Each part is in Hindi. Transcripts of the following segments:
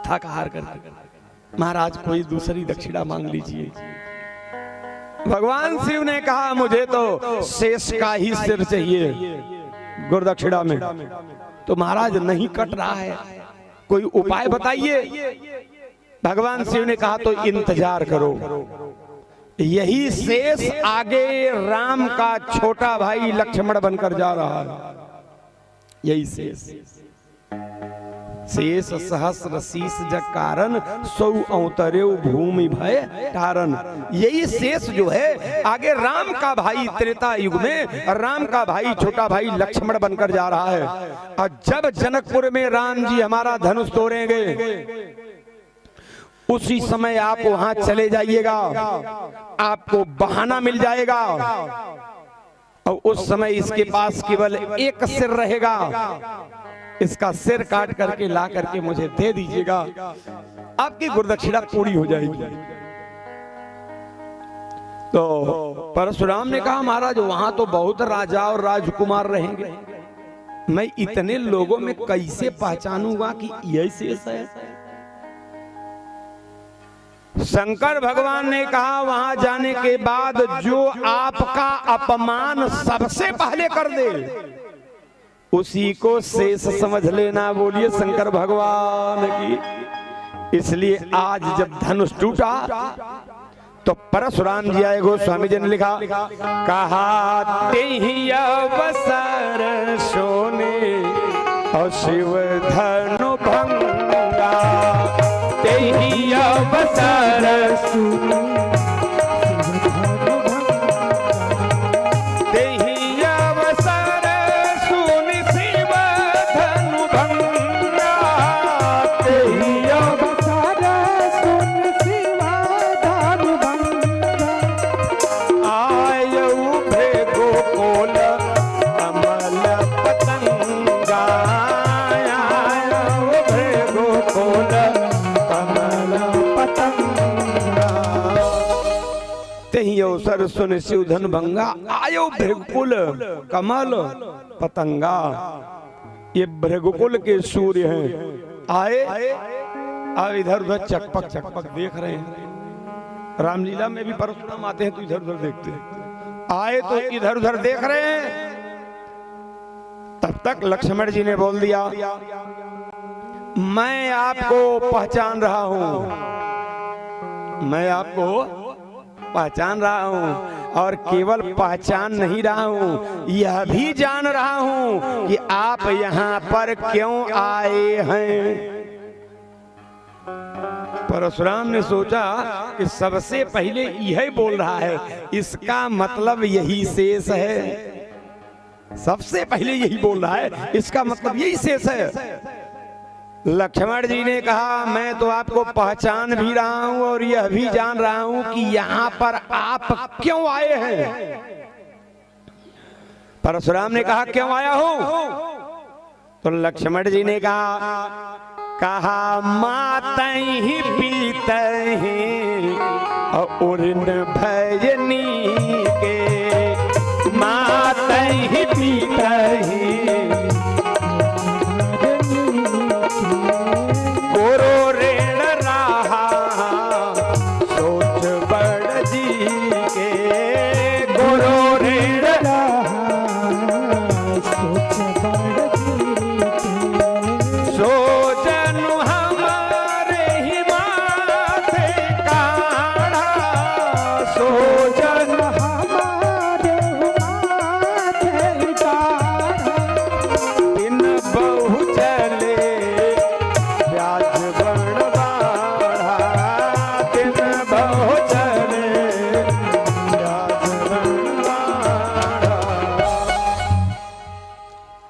थकहार करके, महाराज कोई दूसरी दक्षिणा मांग लीजिए। भगवान शिव ने कहा मुझे तो शेष का ही सिर चाहिए गुरुदक्षिणा में। तो महाराज नहीं कट रहा है, कोई उपाय बताइए। भगवान शिव ने कहा तो इंतजार करो, यही शेष आगे राम का छोटा भाई लक्ष्मण बनकर जा रहा है। यही शेष शेष सहस्र शीश जग कारण सौ अवतरेव भूमि भय तारण। यही शेष जो है आगे राम का भाई त्रेता युग में राम का भाई छोटा भाई लक्ष्मण बनकर जा रहा है। और जब जनकपुर में राम जी हमारा धनुष तोड़ेंगे उसी समय आप वहां चले जाइएगा, आपको बहाना मिल जाएगा। और उस समय इसके पास केवल एक सिर रहेगा, इसका सिर काट करके ला करके मुझे दे दीजिएगा, आपकी गुरुदक्षिणा पूरी हो जाएगी। तो परशुराम ने कहा महाराज वहां तो बहुत राजा और राजकुमार रहेंगे, मैं इतने लोगों में कैसे पहचानूंगा कि यही शेष है। शंकर भगवान ने कहा वहां जाने के बाद जो आपका अपमान सबसे पहले कर दे उसी को शेष समझ लेना। बोलिए शंकर भगवान की। इसलिए आज जब धनुष टूटा तो परशुराम जी आए, गोस्वामी जी ने लिखा कहा तेहि अवसर सोने और शिव धनु भंगा, तेहि अवसर सुने अवसर सुन शिव धन भंगा, आयो भृगुकुल कमल पतंगा। ये भृगुकुल के सूर्य हैं, आए अब इधर उधर चकपक देख रहे हैं। रामलीला में भी परशुराम आते हैं तो इधर उधर देखते हैं, आए तो इधर उधर देख रहे हैं। तब तक लक्ष्मण जी ने बोल दिया मैं आपको पहचान रहा हूं, मैं आपको पहचान रहा हूं और केवल पहचान नहीं रहा हूं, यह भी जान रहा हूं कि आप यहां पर क्यों आए हैं। परशुराम ने सोचा कि सबसे पहले यही बोल रहा है, इसका मतलब यही शेष है। सबसे पहले यही बोल रहा है, इसका मतलब यही शेष है। लक्ष्मण जी ने कहा मैं तो आपको पहचान भी रहा हूं और यह भी जान रहा हूं कि यहाँ पर आप क्यों आए हैं। परशुराम ने कहा क्यों आया हूं? तो लक्ष्मण जी ने कहा मातहि पीतहि उर्न भजनी के, मातहि पीतहि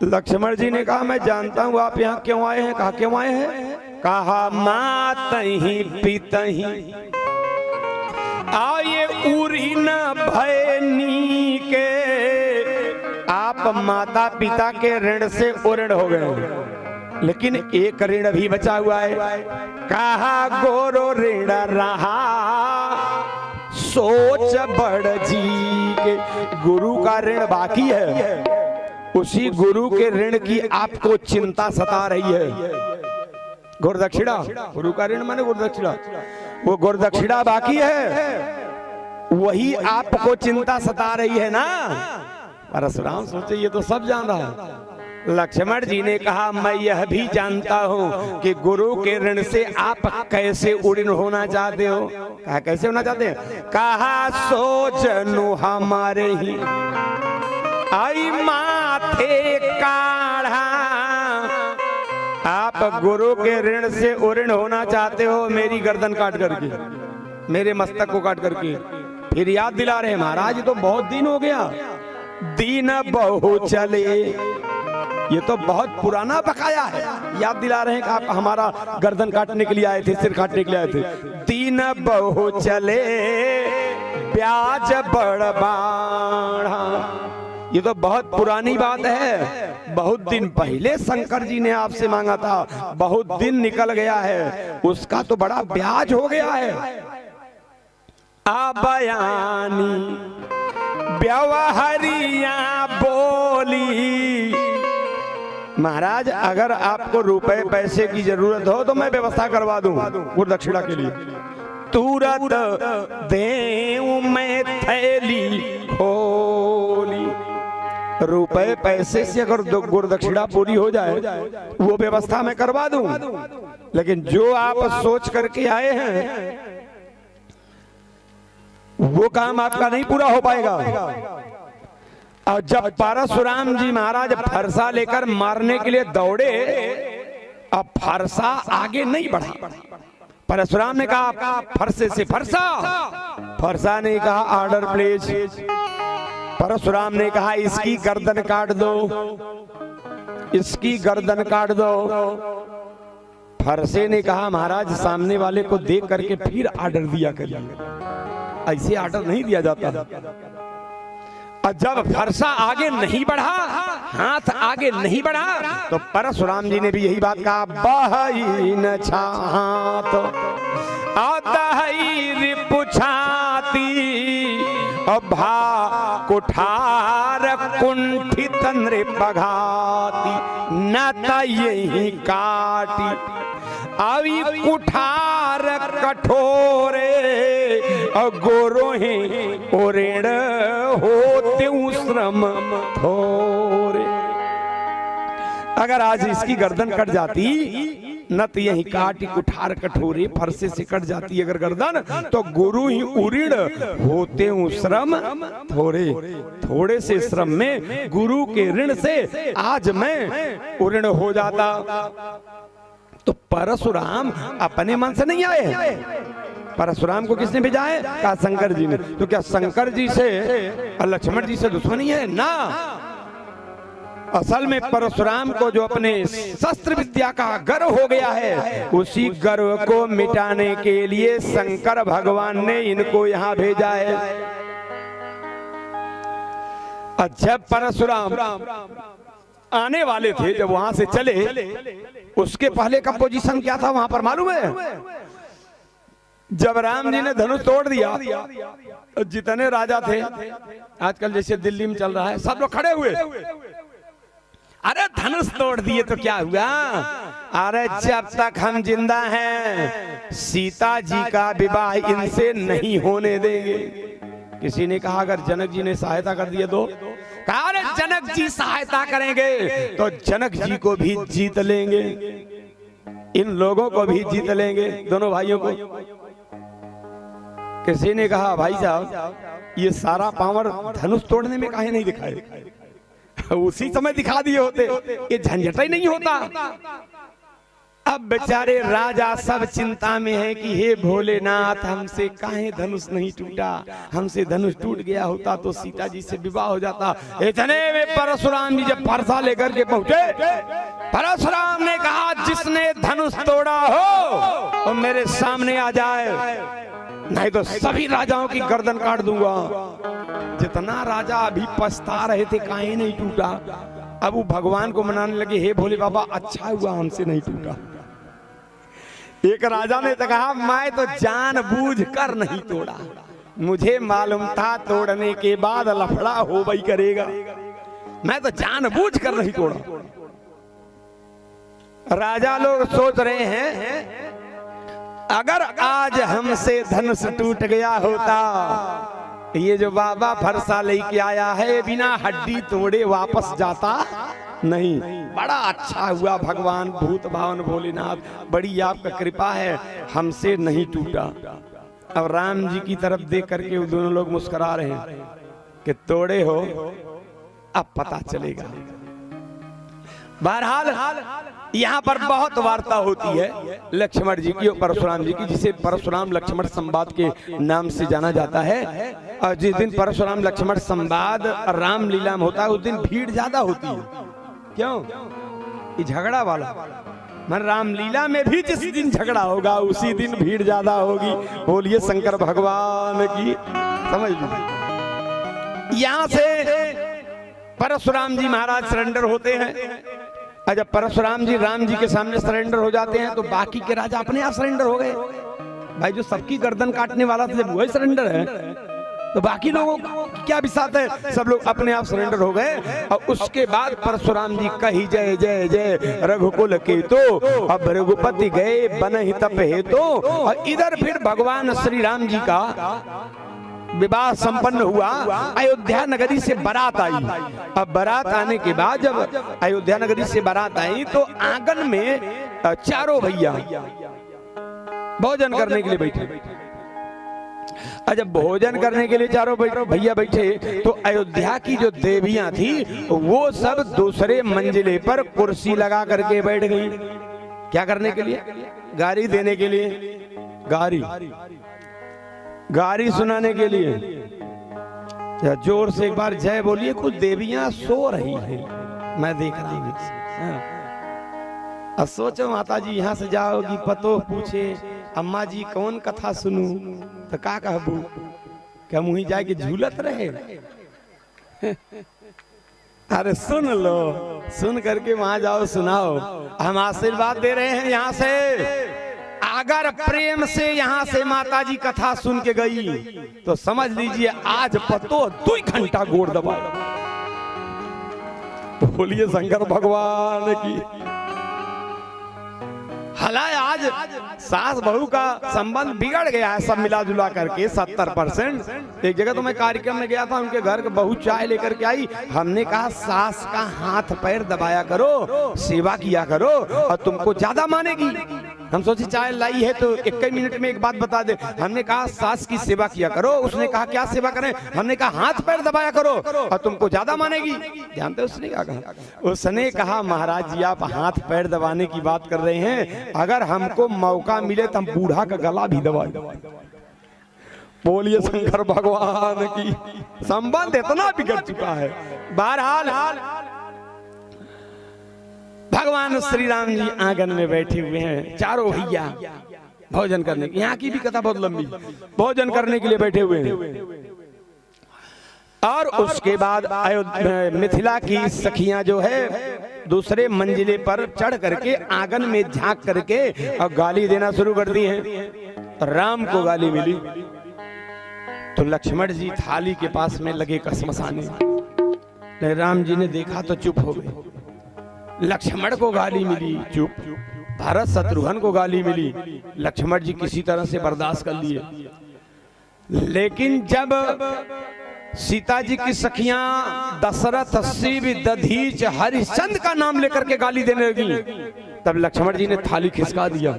लक्ष्मण जी ने कहा मैं जानता हूं आप यहाँ क्यों आए हैं। कहा क्यों आए हैं? कहा मातहि पितहि आये उरी न भयनी के, आप माता पिता के ऋण से उऋण हो गए, लेकिन एक ऋण भी बचा हुआ है। कहा गोरो ऋण रहा सोच बड़ जी के, गुरु का ऋण बाकी है, उसी गुरु के ऋण की आपको चिंता सता रही है। गुरुदक्षिणा, गुरु का ऋण माने गुरुदक्षिणा, वो गुरुदक्षिणा बाकी है, वही आपको चिंता सता रही है ना। परशुराम सोचे ये तो सब जान रहा है। लक्ष्मण जी ने कहा मैं यह भी जानता हूं कि गुरु के ऋण से आप कैसे उड़ीन होना चाहते हो। कहा कैसे होना चाहते हैं? कहा सोचनु हमारे ही आई माथे काढ़ा। आप गुरु के ऋण से उड़ीन होना चाहते हो मेरी गर्दन काट करके, मेरे मस्तक को काट करके। फिर याद दिला रहे महाराज तो बहुत दिन हो गया, दिन बहु चले, ये तो बहुत पुराना बकाया है। याद दिला रहे हैं कि आप हमारा गर्दन काटने के लिए आए थे, सिर काटने के लिए आए थे। दिन बहु चले ब्याज बड़ बाढ़ा, ये तो बहुत पुरानी बात है। बहुत दिन पहले शंकर जी ने आपसे मांगा था, बहुत दिन निकल गया है, उसका तो बड़ा ब्याज हो गया है। आबयानी व्यवहारिया बोली, महाराज अगर आपको रुपए पैसे की जरूरत हो तो मैं व्यवस्था करवा दूं गुरुदक्षिणा के लिए। तुरंत देऊं मैं थैली खोली, रुपए पैसे से अगर गुरुदक्षिणा पूरी हो जाए वो व्यवस्था मैं करवा दूं, लेकिन जो आप सोच करके आए हैं वो काम आपका नहीं पूरा हो पाएगा। और जब परशुराम जी महाराज फरसा लेकर मारने के लिए दौड़े, अब फरसा आगे नहीं बढ़ा। परशुराम ने कहा फरसे से फरसा, फरसा ने कहा ऑर्डर प्लीज। परशुराम ने कहा इसकी गर्दन काट दो, इसकी गर्दन काट दो। फरसे ने कहा महाराज सामने वाले को देख करके फिर ऑर्डर दिया करिए, ऐसे ऑर्डर नहीं दिया जाता। और जब फरसा आगे नहीं बढ़ा, हाथ आगे नहीं बढ़ा, तो परशुराम जी ने भी यही बात कहा बहई न छात आदही पुछाती भा कुठार कुंठित नृपघाती न यही काटी अभी कुठार कठोरे गोरोहे ओरेण होते श्रम थोरे। अगर आज इसकी गर्दन कट जाती न तो यही काटी कुठार कठोरे, फरसे से कट जाती अगर गर्दन, तो गुरु ही उरीण होते श्रम थोड़े, थोड़े से श्रम में गुरु के ऋण से आज मैं उरीण हो जाता। तो परशुराम अपने मन से नहीं आए, परशुराम को किसने भेजा है? कहा शंकर जी ने। तो क्या शंकर जी से और लक्ष्मण जी से दुश्मनी है? ना, असल में परशुराम को जो अपने शस्त्र विद्या का गर्व हो गया है, उसी गर्व को मिटाने के लिए शंकर भगवान ने इनको यहाँ भेजा है। अच्छा, परशुराम आने वाले थे, जब वहां से चले उसके पहले का पोजीशन क्या था वहां पर मालूम है? जब राम जी ने धनुष तोड़ दिया, जितने राजा थे, आजकल जैसे दिल्ली में चल रहा है, सब लोग खड़े हुए। अरे धनुष तोड़ दिए तो क्या हुआ? अरे जब तक हम जिंदा हैं सीता जी का विवाह इनसे नहीं होने देंगे। किसी ने कहा अगर जनक जी ने सहायता कर दिए तो? कहा अरे जनक जी सहायता करेंगे तो जनक जी को भी जीत लेंगे, इन लोगों को भी जीत लेंगे, दोनों भाइयों को। किसी ने कहा भाई साहब ये सारा पावर धनुष तोड़ने में काहे नहीं दिखाए? उसी समय दिखा दिए होते, ये झंझट ही नहीं होता। अब बेचारे राजा सब चिंता में है कि हे भोलेनाथ हमसे काहे धनुष नहीं टूटा, हमसे धनुष टूट गया होता तो सीता जी से विवाह हो जाता। इतने में परशुराम जी जब फरसा लेकर के पहुंचे, परशुराम ने कहा जिसने धनुष तोड़ा हो वो मेरे सामने आ जाए, नहीं तो सभी राजाओं की गर्दन काट दूंगा। जितना राजा अभी पछता रहे थे काहे नहीं टूटा, अब वो भगवान को मनाने लगे, हे भोले बाबा अच्छा हुआ हमसे नहीं टूटा। एक राजा ने तो कहा मैं तो जानबूझ कर नहीं तोड़ा, मुझे मालूम था तोड़ने के बाद लफड़ा हो वही करेगा, मैं तो जानबूझ कर नहीं तोड़ा। राजा लोग सोच रहे हैं अगर आज हमसे धनुष टूट गया होता, ये जो बाबा फरसा लेके आया है बिना हड्डी तोड़े वापस जाता नहीं। बड़ा अच्छा हुआ भगवान भूत भावन भोलेनाथ, बड़ी आपका कृपा है, हमसे नहीं टूटा। अब राम जी की तरफ देख करके वो दोनों लोग मुस्कुरा रहे हैं कि तोड़े हो अब पता चलेगा। बहरहाल यहाँ पर बहुत वार्ता होती है लक्ष्मण जी की और परशुराम जी की, जिसे परशुराम लक्ष्मण संवाद के नाम से जाना जाता है। और जिस दिन परशुराम लक्ष्मण संवाद रामलीला में होता है उस दिन भीड़ ज्यादा होती है। क्यों? ये झगड़ा वाला मन रामलीला में भी जिस दिन झगड़ा होगा उसी दिन भीड़ ज्यादा होगी। बोलिए शंकर भगवान की। समझ लीजिए यहाँ से परशुराम जी महाराज सरेंडर होते हैं। और जब परशुराम जी राम जी के सामने सरेंडर हो जाते हैं तो बाकी के राजा अपने आप सरेंडर हो गए। भाई जो सबकी गर्दन काटने वाला था जब वही सरेंडर है तो बाकी लोगों को क्या विसात है, सब लोग अपने आप सरेंडर हो गए। और उसके बाद परशुराम जी कही जय जय जय रघुकुल के तो अब रघुपति गए बन ही तप है तो। और इधर फिर भगवान श्री राम जी का विवाह संपन्न हुआ। अयोध्या नगरी से बारात आई। अब बारात आने के बाद जब अयोध्या नगरी से बारात आई तो आंगन में चारों भैया भोजन करने के लिए बैठे। जब भोजन करने के लिए चारों भैया बैठे तो अयोध्या की जो देवियां थी वो सब दूसरे मंजिले पर कुर्सी लगा करके बैठ गई। क्या करने के लिए? गारी देने के लिए, गारी सुनाने के लिए। जोर से एक बार जय बोलिए। कुछ देवियां सो रही हैं, मैं देख रहा हूँ। अब सोचो माता जी यहाँ से जाओगी, पतो पूछे अम्मा जी कौन कथा सुनू तो का कहबू? क्या मुही जाके झूलत रहे? अरे सुन लो, सुन करके वहां जाओ सुनाओ। हम आशीर्वाद दे रहे हैं यहाँ से। अगर प्रेम से यहाँ से माता जी कथा सुन के गई तो समझ लीजिए आज पतो 2 घंटा गोड़ दबाए। बोलिए शंकर भगवान की। हालांकि आज सास बहू का संबंध बिगड़ गया है सब मिला जुला करके 70%। एक जगह तो मैं कार्यक्रम में गया था, उनके घर के बहू चाय लेकर के आई। हमने कहा सास का हाथ पैर दबाया करो, सेवा किया करो और तुमको ज्यादा मानेगी। हम सोचे चाय लाई है तो 1 मिनट में एक बात बता दे। हमने कहा सास की सेवा किया करो। उसने कहा क्या सेवा करें? हमने कहा हाथ पैर दबाया करो और तुमको ज्यादा मानेगी। जानते उसने क्या कहा? उसने कहा महाराज जी आप हाथ पैर दबाने की बात कर रहे हैं, अगर हमको मौका मिले तो हम बूढ़ा का गला भी दबा दें। बोलिए शंकर भगवान की। संबंध इतना बिगड़ चुका है। बहरहाल भगवान श्री राम जी आंगन में बैठे हुए हैं, चारों भैया भोजन करने की। यहाँ की भी कथा बहुत लंबी। भोजन करने के लिए बैठे हुए हैं। और उसके बाद मिथिला की सखियां जो है दूसरे मंजिले पर चढ़ करके आंगन में झांक करके और गाली देना शुरू कर दी है। राम को गाली मिली तो लक्ष्मण जी थाली के पास में लगे कसमसाने। राम जी ने देखा तो चुप हो गए। लक्ष्मण को गाली मिली, चुप। भरत शत्रुघ्न को गाली मिली, लक्ष्मण जी किसी तरह से बर्दाश्त कर लिए। लेकिन जब सीता जी की सखियां दशरथ, शिव, दधीच, हरिश्चंद्र का नाम लेकर के गाली देने लगी तब लक्ष्मण जी ने थाली खिसका दिया।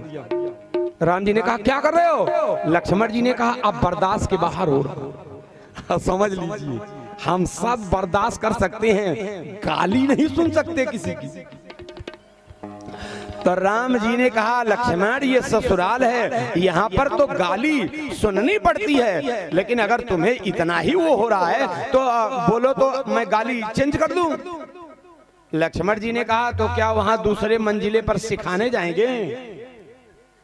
राम जी ने कहा क्या कर रहे हो? लक्ष्मण जी ने कहा अब बर्दाश्त के बाहर हो रहा। समझ लीजिए हम सब बर्दाश्त कर सकते हैं, गाली नहीं सुन सकते किसी की। तो राम जी ने कहा लक्ष्मण ये ससुराल है, यहाँ पर तो गाली सुननी पड़ती है, लेकिन अगर तुम्हें इतना ही वो हो रहा है तो बोलो तो मैं गाली चेंज कर दूं। लक्ष्मण जी ने कहा तो क्या वहां दूसरे मंजिले पर सिखाने जाएंगे?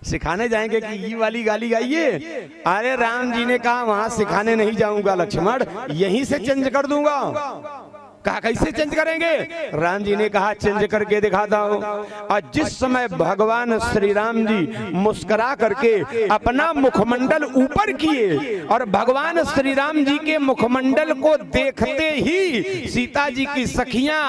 सिखाने जाएंगे कि ये वाली गाली गाइए? अरे राम जी ने कहा वहां सिखाने नहीं जाऊंगा लक्ष्मण, यहीं से चेंज कर दूंगा। कहा कैसे चेंज करेंगे? राम जी ने कहा चेंज करके दिखाता हूं। और जिस समय भगवान श्री राम जी मुस्कुरा करके अपना मुखमंडल ऊपर किए और भगवान श्री राम जी के मुखमंडल को देखते ही सीता जी की सखियां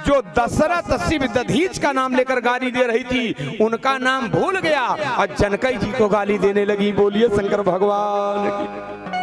जो दशरथ शिव दधीच का नाम लेकर गाली दे रही थी उनका नाम भूल गया और जनकई जी को गाली देने लगी। बोलिए शंकर भगवान की।